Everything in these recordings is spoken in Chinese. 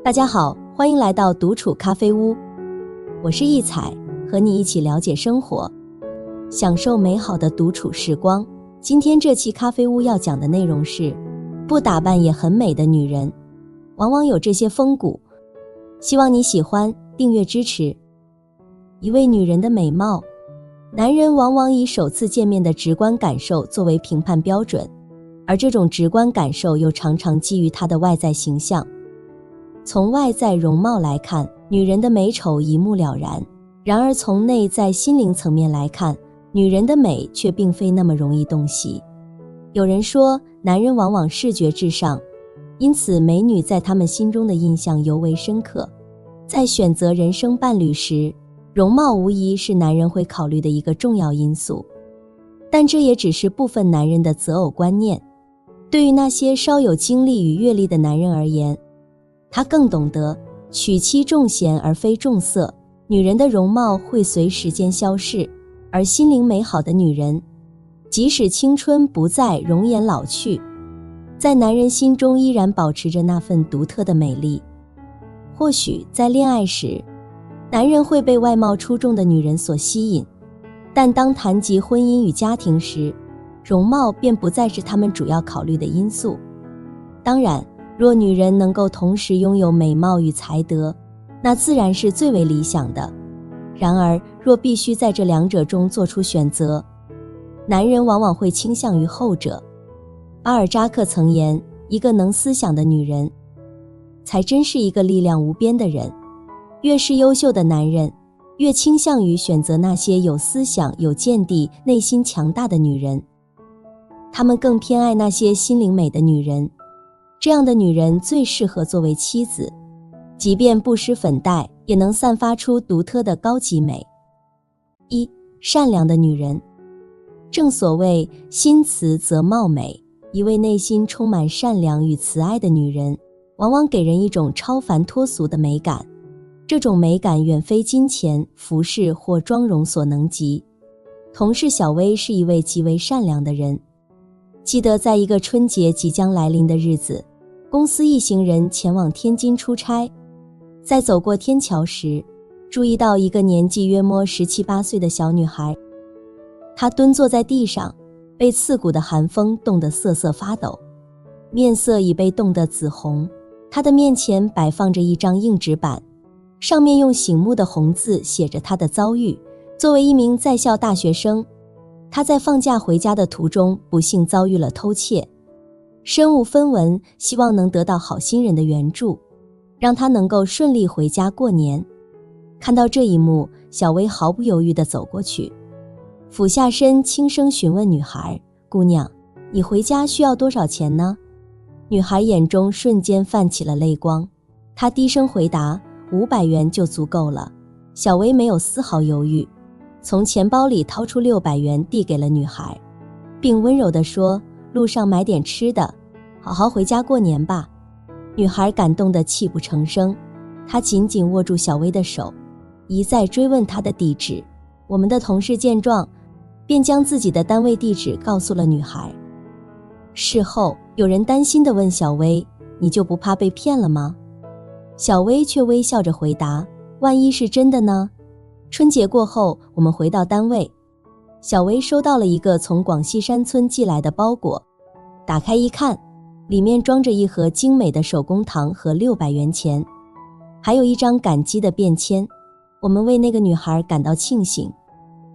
大家好，欢迎来到独处咖啡屋，我是易彩，和你一起了解生活，享受美好的独处时光。今天这期咖啡屋要讲的内容是，不打扮也很美的女人，往往有这些风骨。希望你喜欢，订阅支持。一位女人的美貌，男人往往以首次见面的直观感受作为评判标准，而这种直观感受又常常基于她的外在形象。从外在容貌来看，女人的美丑一目了然，然而从内在心灵层面来看，女人的美却并非那么容易洞悉。有人说，男人往往视觉至上，因此美女在他们心中的印象尤为深刻。在选择人生伴侣时，容貌无疑是男人会考虑的一个重要因素，但这也只是部分男人的择偶观念。对于那些稍有经历与阅历的男人而言，他更懂得娶妻重贤而非重色，女人的容貌会随时间消逝，而心灵美好的女人，即使青春不在，容颜老去，在男人心中依然保持着那份独特的美丽。或许在恋爱时，男人会被外貌出众的女人所吸引，但当谈及婚姻与家庭时，容貌便不再是他们主要考虑的因素。当然，若女人能够同时拥有美貌与才德，那自然是最为理想的。然而，若必须在这两者中做出选择，男人往往会倾向于后者。巴尔扎克曾言，一个能思想的女人，才真是一个力量无边的人。越是优秀的男人，越倾向于选择那些有思想、有见地、内心强大的女人。他们更偏爱那些心灵美的女人，这样的女人最适合作为妻子，即便不施粉黛，也能散发出独特的高级美。一、善良的女人。正所谓心慈则貌美，一位内心充满善良与慈爱的女人，往往给人一种超凡脱俗的美感。这种美感远非金钱、服饰或妆容所能及。同事小薇是一位极为善良的人。记得在一个春节即将来临的日子，公司一行人前往天津出差，在走过天桥时，注意到一个年纪约摸17、18岁的小女孩。她蹲坐在地上，被刺骨的寒风冻得瑟瑟发抖，面色已被冻得紫红。她的面前摆放着一张硬纸板，上面用醒目的红字写着她的遭遇。作为一名在校大学生，她在放假回家的途中不幸遭遇了偷窃，身无分文，希望能得到好心人的援助，让她能够顺利回家过年。看到这一幕，小薇毫不犹豫地走过去，俯下身轻声询问女孩：“姑娘，你回家需要多少钱呢？”女孩眼中瞬间泛起了泪光，她低声回答：“500元就足够了。”小薇没有丝毫犹豫，从钱包里掏出600元递给了女孩，并温柔地说：“路上买点吃的，好好回家过年吧。”女孩感动得泣不成声，她紧紧握住小薇的手，一再追问她的地址。我们的同事见状，便将自己的单位地址告诉了女孩。事后，有人担心地问小薇：“你就不怕被骗了吗？”小薇却微笑着回答：“万一是真的呢？”春节过后，我们回到单位，小薇收到了一个从广西山村寄来的包裹，打开一看，里面装着一盒精美的手工糖和600元钱，还有一张感激的便签。我们为那个女孩感到庆幸，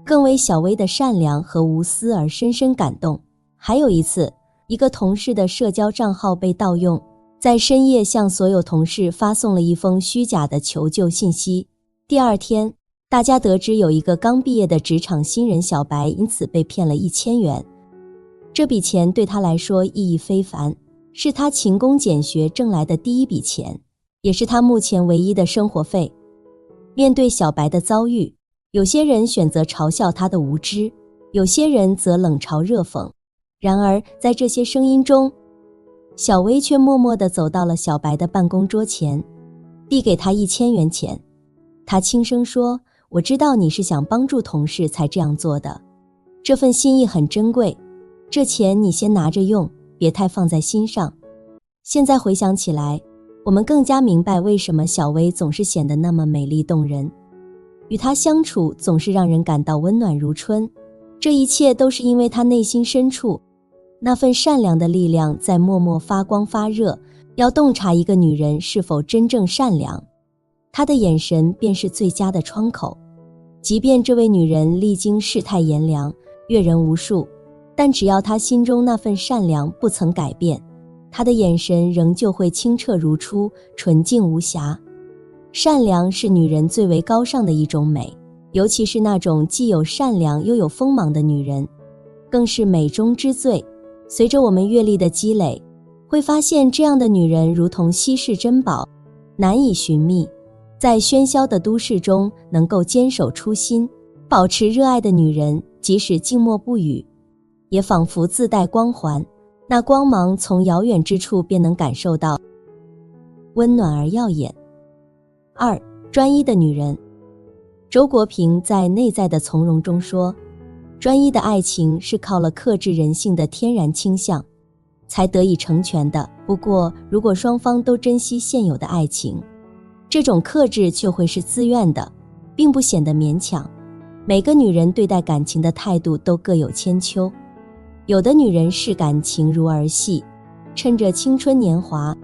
更为小薇的善良和无私而深深感动。还有一次，一个同事的社交账号被盗用，在深夜向所有同事发送了一封虚假的求救信息。第二天，大家得知有一个刚毕业的职场新人小白因此被骗了1000元。这笔钱对他来说意义非凡，是他勤工俭学挣来的第一笔钱，也是他目前唯一的生活费。面对小白的遭遇，有些人选择嘲笑他的无知，有些人则冷嘲热讽。然而在这些声音中，小薇却默默地走到了小白的办公桌前，递给他1000元钱。他轻声说：“我知道你是想帮助同事才这样做的，这份心意很珍贵，这钱你先拿着用，别太放在心上。现在回想起来，我们更加明白为什么小薇总是显得那么美丽动人，与她相处总是让人感到温暖如春。这一切都是因为她内心深处那份善良的力量在默默发光发热。要洞察一个女人是否真正善良，她的眼神便是最佳的窗口。即便这位女人历经世态炎凉，阅人无数，但只要她心中那份善良不曾改变，她的眼神仍旧会清澈如初，纯净无瑕。善良是女人最为高尚的一种美，尤其是那种既有善良又有锋芒的女人，更是美中之最。随着我们阅历的积累，会发现这样的女人如同稀世珍宝，难以寻觅。在喧嚣的都市中能够坚守初心，保持热爱的女人，即使静默不语，也仿佛自带光环，那光芒从遥远之处便能感受到，温暖而耀眼。2. 专一的女人。周国平在《内在的从容》中说，专一的爱情是靠了克制人性的天然倾向才得以成全的。不过如果双方都珍惜现有的爱情，这种克制就会是自愿的，并不显得勉强。每个女人对待感情的态度都各有千秋，有的女人视感情如儿戏，趁着青春年华，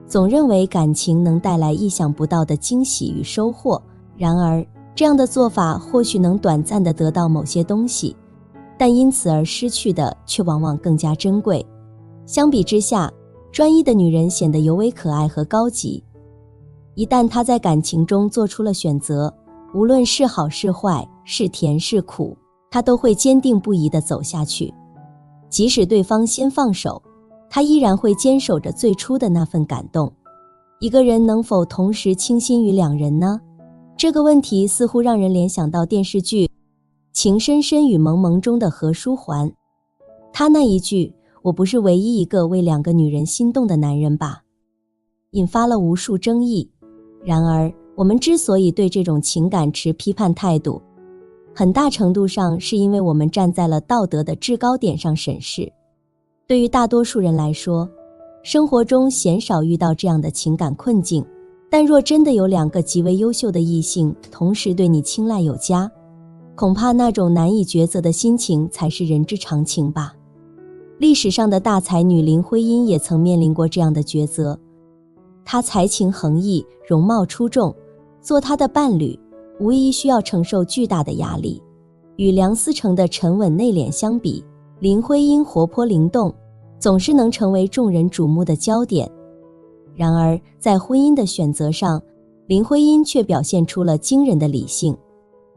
总认为感情能带来意想不到的惊喜与收获。然而这样的做法或许能短暂地得到某些东西，但因此而失去的却往往更加珍贵。相比之下，专一的女人显得尤为可爱和高级。一旦她在感情中做出了选择，无论是好是坏，是甜是苦，她都会坚定不移地走下去。即使对方先放手，她依然会坚守着最初的那份感动。一个人能否同时倾心于两人呢？这个问题似乎让人联想到电视剧《情深深雨蒙蒙》中的何书桓，他那一句我不是唯一一个为两个女人心动的男人吧，引发了无数争议。然而我们之所以对这种情感持批判态度，很大程度上是因为我们站在了道德的制高点上审视。对于大多数人来说，生活中鲜少遇到这样的情感困境，但若真的有两个极为优秀的异性同时对你青睐有加，恐怕那种难以抉择的心情才是人之常情吧。历史上的大才女林徽因也曾面临过这样的抉择。她才情横溢，容貌出众，做她的伴侣无疑需要承受巨大的压力。与梁思成的沉稳内敛相比，林徽因活泼灵动，总是能成为众人瞩目的焦点。然而在婚姻的选择上，林徽因却表现出了惊人的理性。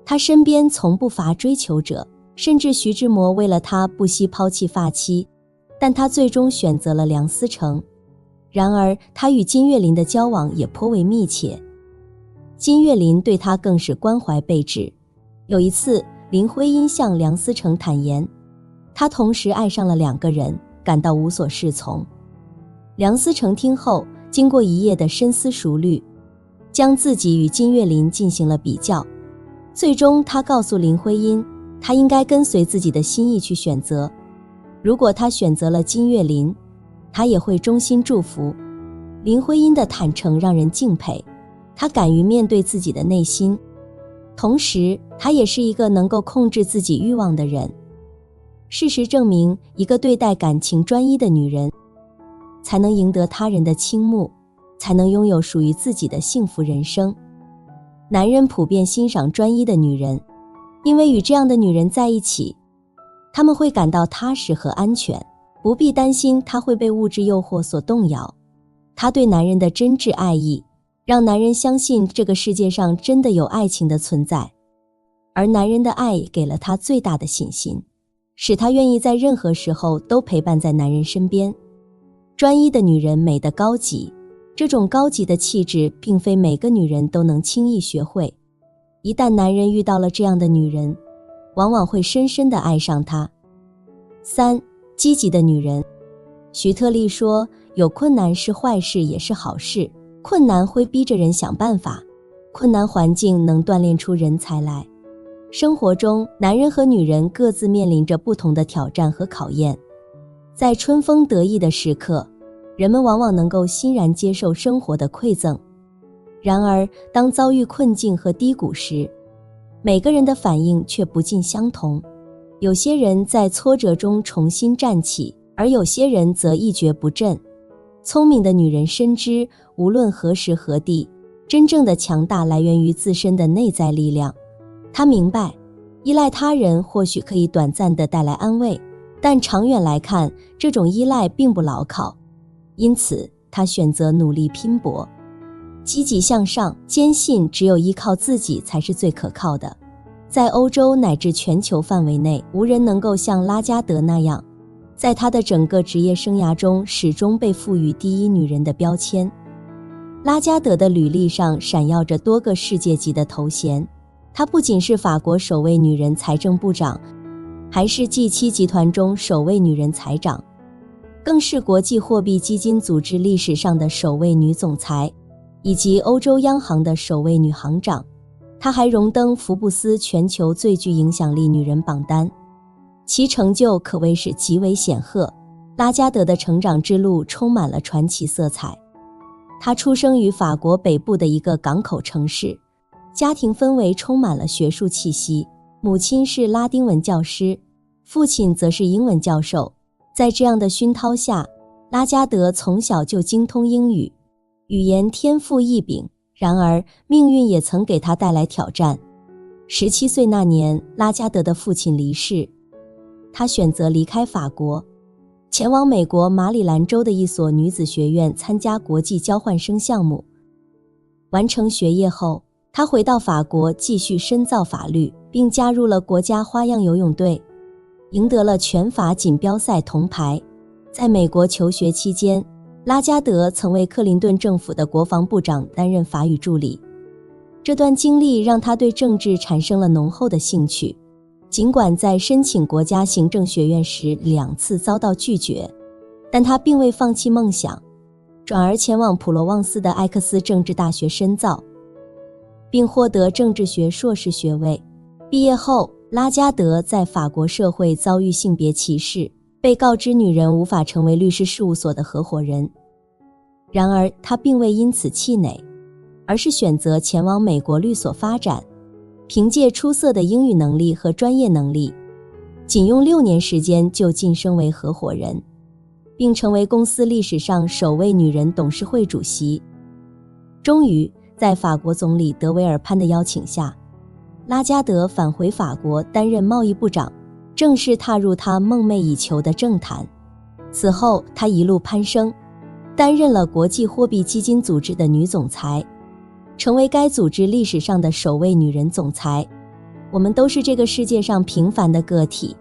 她身边从不乏追求者，甚至徐志摩为了她不惜抛弃发妻，但她最终选择了梁思成。然而她与金岳霖的交往也颇为密切，金岳霖对她更是关怀备至。有一次，林徽因向梁思成坦言，她同时爱上了两个人，感到无所适从。梁思成听后，经过一夜的深思熟虑，将自己与金岳霖进行了比较。最终他告诉林徽因，他应该跟随自己的心意去选择，如果他选择了金岳霖，他也会衷心祝福。林徽因的坦诚让人敬佩，她敢于面对自己的内心，同时她也是一个能够控制自己欲望的人。事实证明，一个对待感情专一的女人，才能赢得他人的倾慕，才能拥有属于自己的幸福人生。男人普遍欣赏专一的女人，因为与这样的女人在一起，他们会感到踏实和安全，不必担心她会被物质诱惑所动摇。她对男人的真挚爱意，让男人相信这个世界上真的有爱情的存在，而男人的爱给了她最大的信心，使她愿意在任何时候都陪伴在男人身边。专一的女人美得高级，这种高级的气质并非每个女人都能轻易学会。一旦男人遇到了这样的女人，往往会深深地爱上她。3. 积极的女人。徐特立说，有困难是坏事也是好事，困难会逼着人想办法，困难环境能锻炼出人才来。生活中，男人和女人各自面临着不同的挑战和考验。在春风得意的时刻，人们往往能够欣然接受生活的馈赠。然而，当遭遇困境和低谷时，每个人的反应却不尽相同。有些人在挫折中重新站起，而有些人则一蹶不振。聪明的女人深知，无论何时何地，真正的强大来源于自身的内在力量。她明白，依赖他人或许可以短暂地带来安慰，但长远来看，这种依赖并不牢靠。因此，她选择努力拼搏，积极向上，坚信只有依靠自己才是最可靠的。在欧洲乃至全球范围内，无人能够像拉加德那样，在她的整个职业生涯中始终被赋予第一女人的标签。拉加德的履历上闪耀着多个世界级的头衔，她不仅是法国首位女人财政部长，还是 G7 集团中首位女人财长，更是国际货币基金组织历史上的首位女总裁，以及欧洲央行的首位女行长。她还荣登福布斯全球最具影响力女人榜单，其成就可谓是极为显赫。拉加德的成长之路充满了传奇色彩。她出生于法国北部的一个港口城市，家庭氛围充满了学术气息。母亲是拉丁文教师，父亲则是英文教授。在这样的熏陶下，拉加德从小就精通英语，语言天赋异禀。然而，命运也曾给他带来挑战。17岁那年，拉加德的父亲离世，他选择离开法国，前往美国马里兰州的一所女子学院参加国际交换生项目。完成学业后，他回到法国继续深造法律，并加入了国家花样游泳队，赢得了全法锦标赛铜牌。在美国求学期间，拉加德曾为克林顿政府的国防部长担任法语助理。这段经历让他对政治产生了浓厚的兴趣，尽管在申请国家行政学院时2次遭到拒绝，但他并未放弃梦想，转而前往普罗旺斯的埃克斯政治大学深造，并获得政治学硕士学位。毕业后，拉加德在法国社会遭遇性别歧视，被告知女人无法成为律师事务所的合伙人。然而，他并未因此气馁，而是选择前往美国律所发展。凭借出色的英语能力和专业能力，仅用6年时间就晋升为合伙人，并成为公司历史上首位女人董事会主席。终于，在法国总理德维尔潘的邀请下，拉加德返回法国担任贸易部长，正式踏入他梦寐以求的政坛。此后，他一路攀升，担任了国际货币基金组织的女总裁，成为该组织历史上的首位女人总裁。我们都是这个世界上平凡的个体，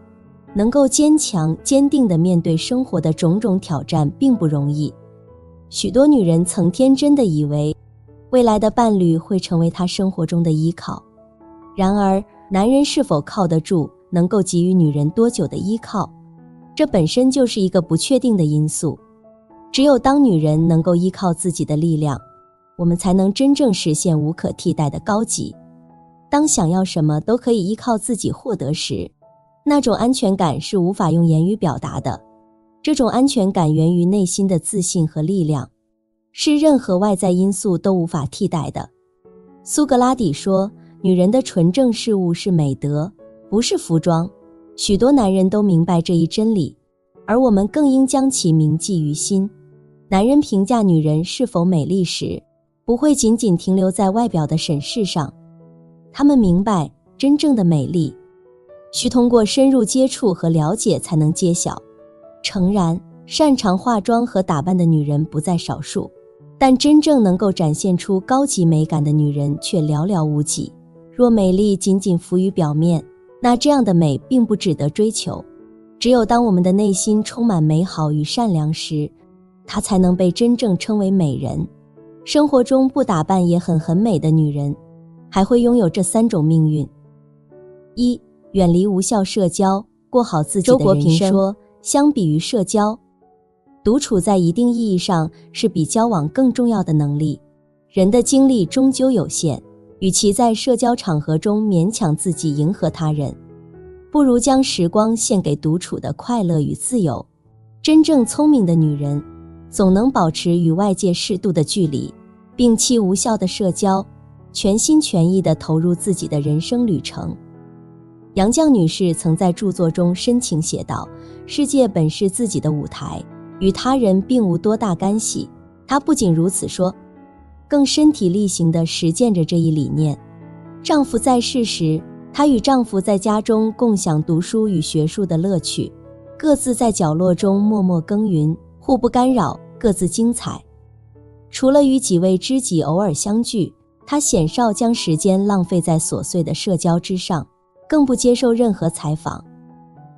能够坚强坚定地面对生活的种种挑战并不容易。许多女人曾天真地以为，未来的伴侣会成为她生活中的依靠。然而，男人是否靠得住，能够给予女人多久的依靠，这本身就是一个不确定的因素。只有当女人能够依靠自己的力量，我们才能真正实现无可替代的高级。当想要什么都可以依靠自己获得时，那种安全感是无法用言语表达的。这种安全感源于内心的自信和力量，是任何外在因素都无法替代的。苏格拉底说，女人的纯正事物是美德，不是服装。许多男人都明白这一真理，而我们更应将其铭记于心。男人评价女人是否美丽时，不会仅仅停留在外表的审视上，他们明白真正的美丽需通过深入接触和了解才能揭晓。诚然，擅长化妆和打扮的女人不在少数，但真正能够展现出高级美感的女人却寥寥无几。若美丽仅仅浮于表面，那这样的美并不值得追求。只有当我们的内心充满美好与善良时，她才能被真正称为美人。生活中不打扮也很美的女人，还会拥有这3种命运： 1. 远离无效社交，过好自己的人生。周国平说，相比于社交，独处在一定意义上是比交往更重要的能力。人的精力终究有限，与其在社交场合中勉强自己迎合他人，不如将时光献给独处的快乐与自由。真正聪明的女人，总能保持与外界适度的距离，摒弃无效的社交，全心全意地投入自己的人生旅程。杨绛女士曾在著作中深情写道：世界本是自己的舞台，与他人并无多大干系。她不仅如此说，更身体力行地实践着这一理念。丈夫在世时，她与丈夫在家中共享读书与学术的乐趣，各自在角落中默默耕耘，互不干扰，各自精彩。除了与几位知己偶尔相聚，她鲜少将时间浪费在琐碎的社交之上，更不接受任何采访。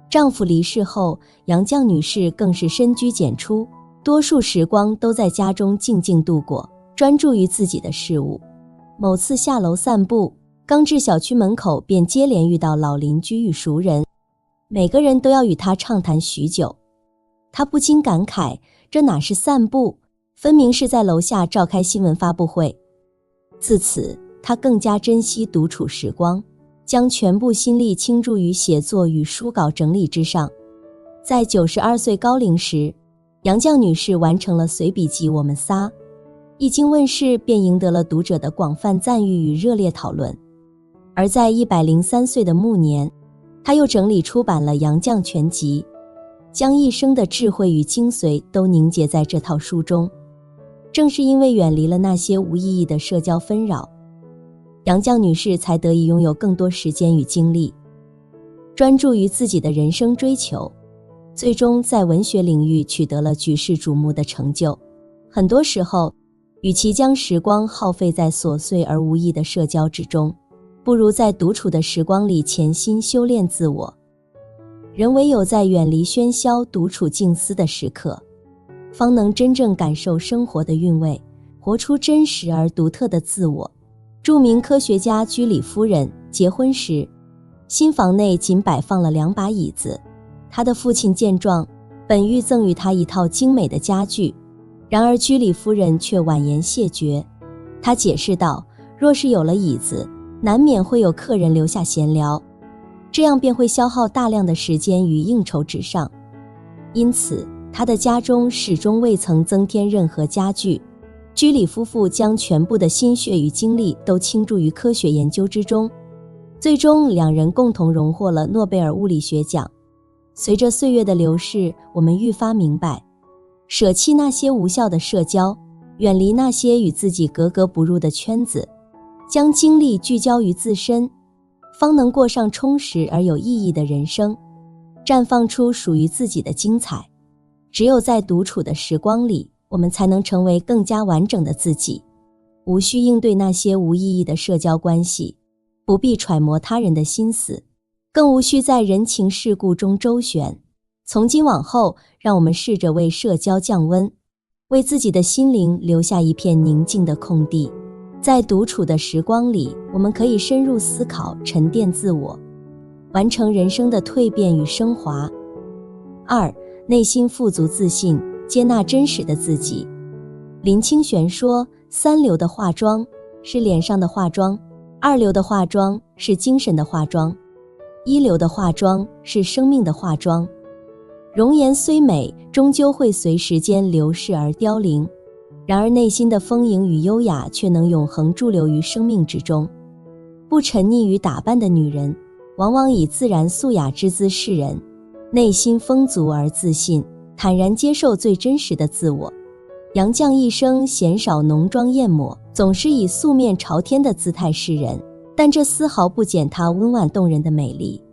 丈夫离世后，杨绛女士更是深居简出，多数时光都在家中静静度过，专注于自己的事务。某次下楼散步，刚至小区门口，便接连遇到老邻居与熟人，每个人都要与她畅谈许久。她不禁感慨，这哪是散步，分明是在楼下召开新闻发布会。自此，她更加珍惜独处时光，将全部心力倾注于写作与书稿整理之上。在92岁高龄时，杨绛女士完成了随笔集《我们仨》，一经问世便赢得了读者的广泛赞誉与热烈讨论。而在103岁的暮年，她又整理出版了《杨绛全集》，将一生的智慧与精髓都凝结在这套书中。正是因为远离了那些无意义的社交纷扰，杨绛女士才得以拥有更多时间与精力，专注于自己的人生追求，最终在文学领域取得了举世瞩目的成就。很多时候，与其将时光耗费在琐碎而无益的社交之中，不如在独处的时光里潜心修炼自我。人唯有在远离喧嚣、独处静思的时刻，方能真正感受生活的韵味，活出真实而独特的自我。著名科学家居里夫人结婚时，新房内仅摆放了2把椅子。她的父亲见状，本欲赠予她一套精美的家具，然而居里夫人却婉言谢绝。她解释道，若是有了椅子，难免会有客人留下闲聊，这样便会消耗大量的时间于应酬之上。因此，她的家中始终未曾增添任何家具。居里夫妇将全部的心血与精力都倾注于科学研究之中，最终2人共同荣获了诺贝尔物理学奖。随着岁月的流逝，我们愈发明白，舍弃那些无效的社交，远离那些与自己格格不入的圈子，将精力聚焦于自身，方能过上充实而有意义的人生，绽放出属于自己的精彩。只有在独处的时光里，我们才能成为更加完整的自己，无需应对那些无意义的社交关系，不必揣摩他人的心思，更无需在人情世故中周旋。从今往后，让我们试着为社交降温，为自己的心灵留下一片宁静的空地。在独处的时光里，我们可以深入思考，沉淀自我，完成人生的蜕变与升华。2、内心富足自信，接纳真实的自己。林清玄说，3流的化妆是脸上的化妆，2流的化妆是精神的化妆，1流的化妆是生命的化妆。容颜虽美，终究会随时间流逝而凋零，然而内心的丰盈与优雅却能永恒驻留于生命之中。不沉溺于打扮的女人，往往以自然素雅之姿示人，内心丰足而自信，坦然接受最真实的自我。杨绛一生鲜少浓妆艳抹，总是以素面朝天的姿态示人，但这丝毫不减她温婉动人的美丽。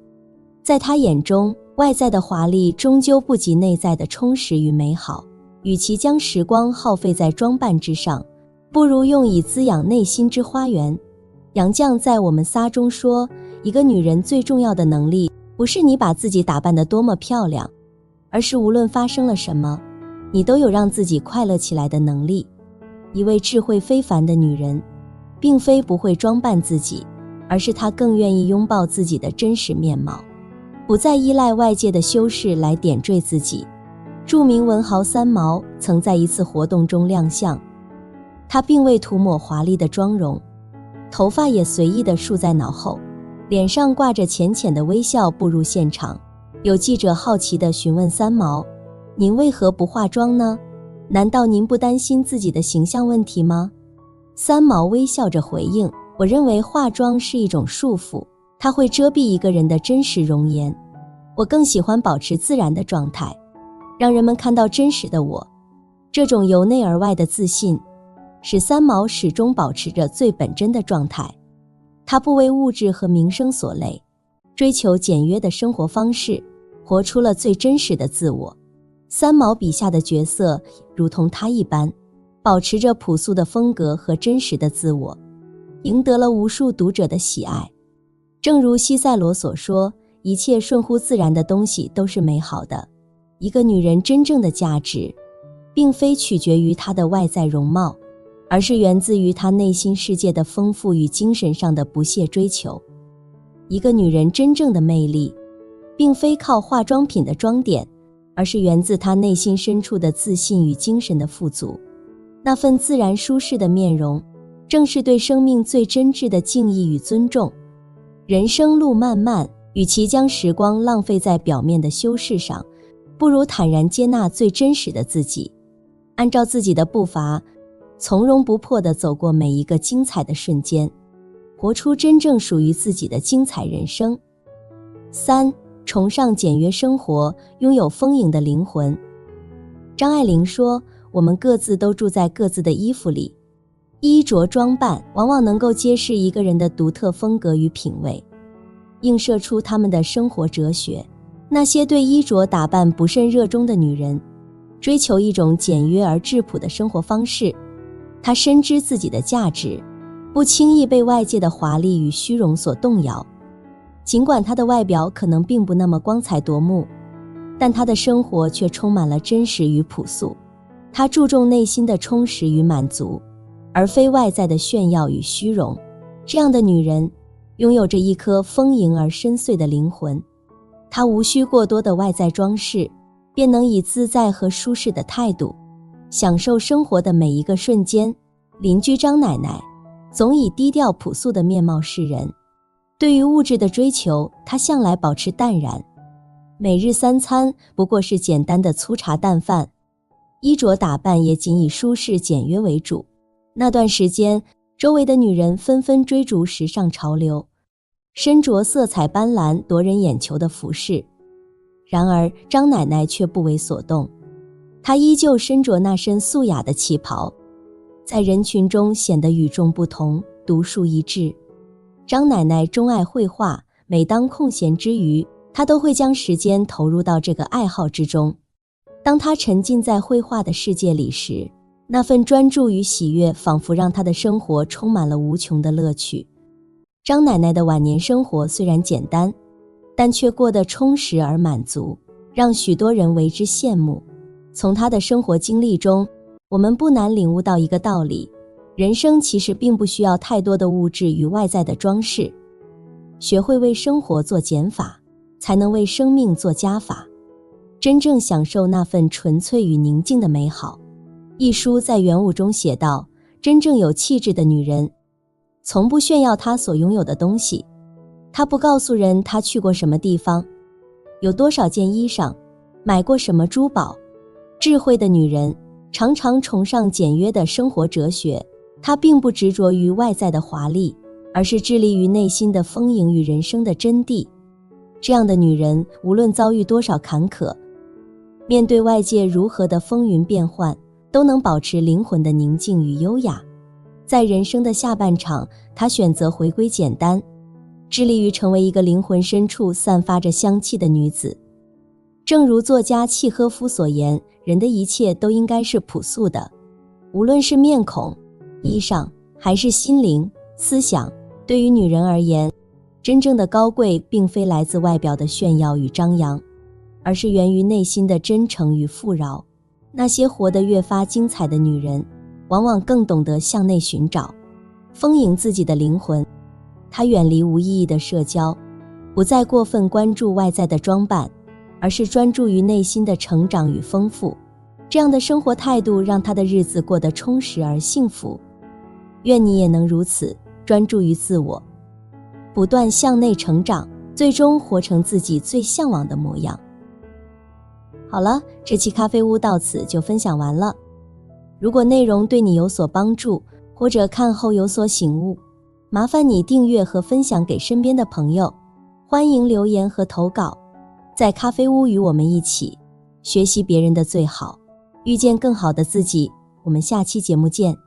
在她眼中，外在的华丽终究不及内在的充实与美好。与其将时光耗费在装扮之上，不如用以滋养内心之花园。杨绛在《我们仨》中说，一个女人最重要的能力，不是你把自己打扮得多么漂亮，而是无论发生了什么，你都有让自己快乐起来的能力。一位智慧非凡的女人，并非不会装扮自己，而是她更愿意拥抱自己的真实面貌，不再依赖外界的修饰来点缀自己。著名文豪三毛曾在一次活动中亮相，他并未涂抹华丽的妆容，头发也随意地束在脑后，脸上挂着浅浅的微笑步入现场。有记者好奇地询问三毛，您为何不化妆呢？难道您不担心自己的形象问题吗？三毛微笑着回应，我认为化妆是一种束缚，它会遮蔽一个人的真实容颜。我更喜欢保持自然的状态，让人们看到真实的我。这种由内而外的自信，使三毛始终保持着最本真的状态。他不为物质和名声所累，追求简约的生活方式，活出了最真实的自我。三毛笔下的角色如同他一般，保持着朴素的风格和真实的自我，赢得了无数读者的喜爱。正如西塞罗所说，一切顺乎自然的东西都是美好的。一个女人真正的价值，并非取决于她的外在容貌，而是源自于她内心世界的丰富与精神上的不懈追求。一个女人真正的魅力，并非靠化妆品的装点，而是源自她内心深处的自信与精神的富足。那份自然舒适的面容，正是对生命最真挚的敬意与尊重。人生路漫漫，与其将时光浪费在表面的修饰上，不如坦然接纳最真实的自己，按照自己的步伐，从容不迫地走过每一个精彩的瞬间，活出真正属于自己的精彩人生。3. 崇尚简约生活，拥有丰盈的灵魂。张爱玲说，我们各自都住在各自的衣服里，衣着装扮往往能够揭示一个人的独特风格与品味，映射出他们的生活哲学。那些对衣着打扮不甚热衷的女人，追求一种简约而质朴的生活方式。她深知自己的价值，不轻易被外界的华丽与虚荣所动摇。尽管她的外表可能并不那么光彩夺目，但她的生活却充满了真实与朴素。她注重内心的充实与满足，而非外在的炫耀与虚荣。这样的女人拥有着一颗丰盈而深邃的灵魂，她无需过多的外在装饰，便能以自在和舒适的态度享受生活的每一个瞬间。邻居张奶奶总以低调朴素的面貌示人，对于物质的追求，她向来保持淡然，每日3餐不过是简单的粗茶淡饭，衣着打扮也仅以舒适简约为主。那段时间，周围的女人纷纷追逐时尚潮流，身着色彩斑斓夺人眼球的服饰。然而张奶奶却不为所动，她依旧身着那身素雅的旗袍，在人群中显得与众不同，独树一帜。张奶奶钟爱绘画，每当空闲之余，她都会将时间投入到这个爱好之中。当她沉浸在绘画的世界里时，那份专注与喜悦仿佛让她的生活充满了无穷的乐趣。张奶奶的晚年生活虽然简单，但却过得充实而满足，让许多人为之羡慕。从她的生活经历中，我们不难领悟到一个道理：人生其实并不需要太多的物质与外在的装饰。学会为生活做减法，才能为生命做加法，真正享受那份纯粹与宁静的美好。一书在原物中写道，真正有气质的女人从不炫耀她所拥有的东西，她不告诉人她去过什么地方，有多少件衣裳，买过什么珠宝。智慧的女人常常崇尚简约的生活哲学，她并不执着于外在的华丽，而是致力于内心的丰盈与人生的真谛。这样的女人无论遭遇多少坎坷，面对外界如何的风云变幻，都能保持灵魂的宁静与优雅。在人生的下半场，她选择回归简单，致力于成为一个灵魂深处散发着香气的女子。正如作家契诃夫所言，人的一切都应该是朴素的，无论是面孔、衣裳，还是心灵、思想。对于女人而言，真正的高贵并非来自外表的炫耀与张扬，而是源于内心的真诚与富饶。那些活得越发精彩的女人，往往更懂得向内寻找，丰盈自己的灵魂。她远离无意义的社交，不再过分关注外在的装扮，而是专注于内心的成长与丰富。这样的生活态度让她的日子过得充实而幸福。愿你也能如此，专注于自我，不断向内成长，最终活成自己最向往的模样。好了，这期咖啡屋到此就分享完了。如果内容对你有所帮助，或者看后有所醒悟，麻烦你订阅和分享给身边的朋友。欢迎留言和投稿，在咖啡屋与我们一起学习别人的最好，遇见更好的自己。我们下期节目见。